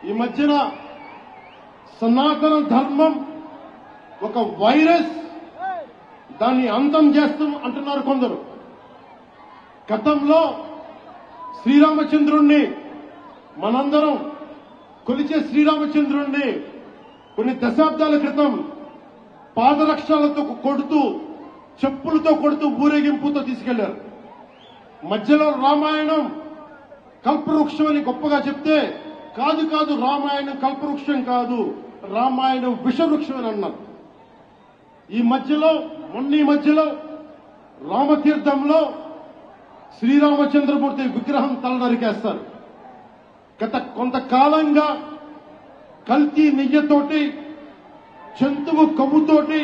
ఈ మధ్యన సనాతన ధర్మం ఒక వైరస్, దాన్ని అంతం చేస్తాం అంటున్నారు కొందరు. గతంలో శ్రీరామచంద్రుణ్ణి మనందరం కొలిచే శ్రీరామచంద్రుణ్ణి కొన్ని దశాబ్దాల క్రితం పాదరక్షలతో కొడుతూ, చెప్పులతో కొడుతూ, ఊరేగింపుతో తీసుకెళ్లారు. మధ్యలో రామాయణం కల్పవృక్షం అని గొప్పగా చెప్తే, కాదు కాదు రామాయణం కల్పవృక్షం కాదు, రామాయణం విషవృక్షం అని అన్నారు. ఈ మధ్యలో రామతీర్థంలో శ్రీరామచంద్రమూర్తి విగ్రహం తల నరికేస్తారు. గత కొంతకాలంగా కల్తీ నెయ్యతోటి, జంతువు కొవ్వుతోటి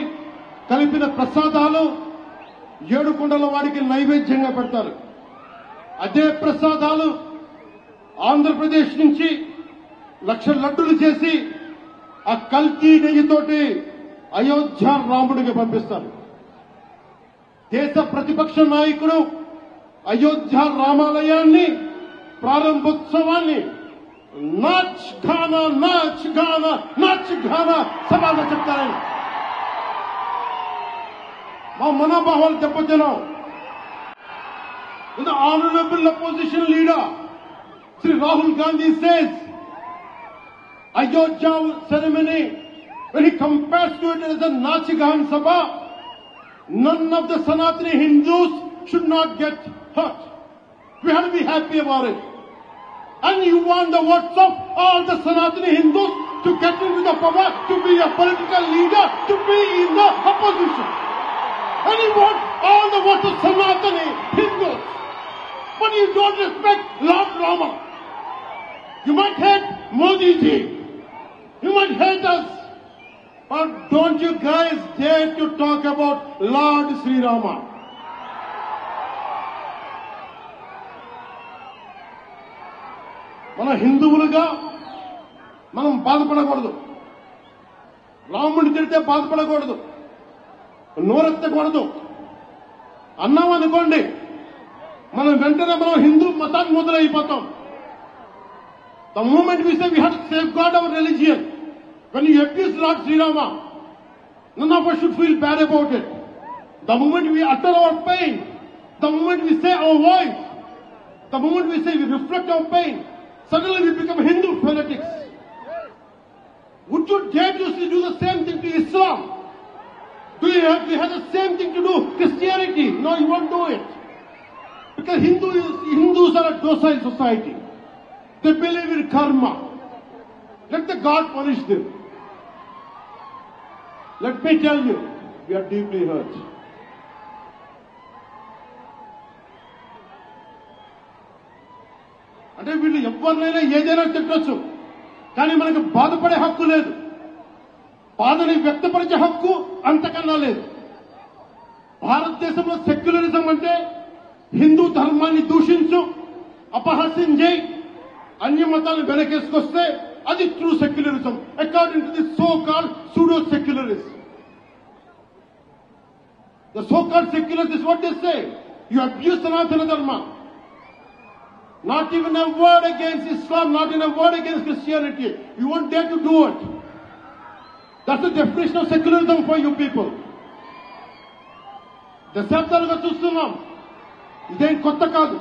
కలిపిన ప్రసాదాలు ఏడుకొండల వాడికి నైవేద్యంగా పెడతారు. అదే ప్రసాదాలు ఆంధ్రప్రదేశ్ నుంచి 1,00,000 లడ్డులు చేసి ఆ కల్తీ నెయ్యితోటి అయోధ్య రాముడికి పంపిస్తారు. దేశ ప్రతిపక్ష నాయకుడు అయోధ్య రామాలయాన్ని ప్రారంభోత్సవాన్ని నాచ్ గానా నాచ్ గానా నాచ్ గానా సభలో చెప్తారని మా మనోభావాలు దెబ్బతిన్నాం. The honorable opposition leader, Sri Rahul Gandhi says, Ayodhya ceremony, when he compares to it as a Nachigan Sabha, none of the Sanatani Hindus should not get hurt. We have to be happy about it. And you want the votes of all the Sanatani Hindus to get into the power, to be a political leader, to be in the opposition. And you want all the votes of Sanatani Hindus. But you don't respect Lord Rama. You might hate Modi ji. You might hate us. But don't you guys dare to talk about Lord Sri Rama. మన హిందువులుగా మనం బాధపడకూడదు. రాముడిని తిడితే బాధపడకూడదు, నోరెత్తకూడదు. అన్నాం అనుకోండి, మనం వెంటనే హిందూ మతాన్ని మొదలైపోతాం. The moment we say we have to safeguard our religion, when you abuse Lord Sri Rama, none of us should feel bad about it. The moment we utter our pain, the moment we say our voice, the moment we say we reflect our pain, suddenly we become Hindu fanatics. Would you dare to do the same thing to Islam? Do you have the same thing to do Christianity? No, you won't do it. Because Hindus are a docile society. They believe in karma. Let the God punish them. Let me tell you, we are deeply hurt. అంటే వీళ్ళు ఎవరినైనా ఏదైనా తిట్టొచ్చు, కానీ మనకు బాధపడే హక్కు లేదు. బాధని వ్యక్తపరిచే హక్కు అంతకన్నా లేదు. భారతదేశంలో సెక్యులరిజం అంటే హిందూ ధర్మాన్ని దూషించు, అపహాస్యం చేయి, అన్య మతాలను వెనకేసుకొస్తే అది true secularism according to the so called pseudo secularist. The so called secularists, what they say? You abuse Sanatana Dharma. Not even a word against Islam, not even a word against Christianity. You won't dare to do it. That's the definition of secularism for you people. దశాబ్దాలుగా చూస్తున్నాం, ఇదేం కొత్త కాదు.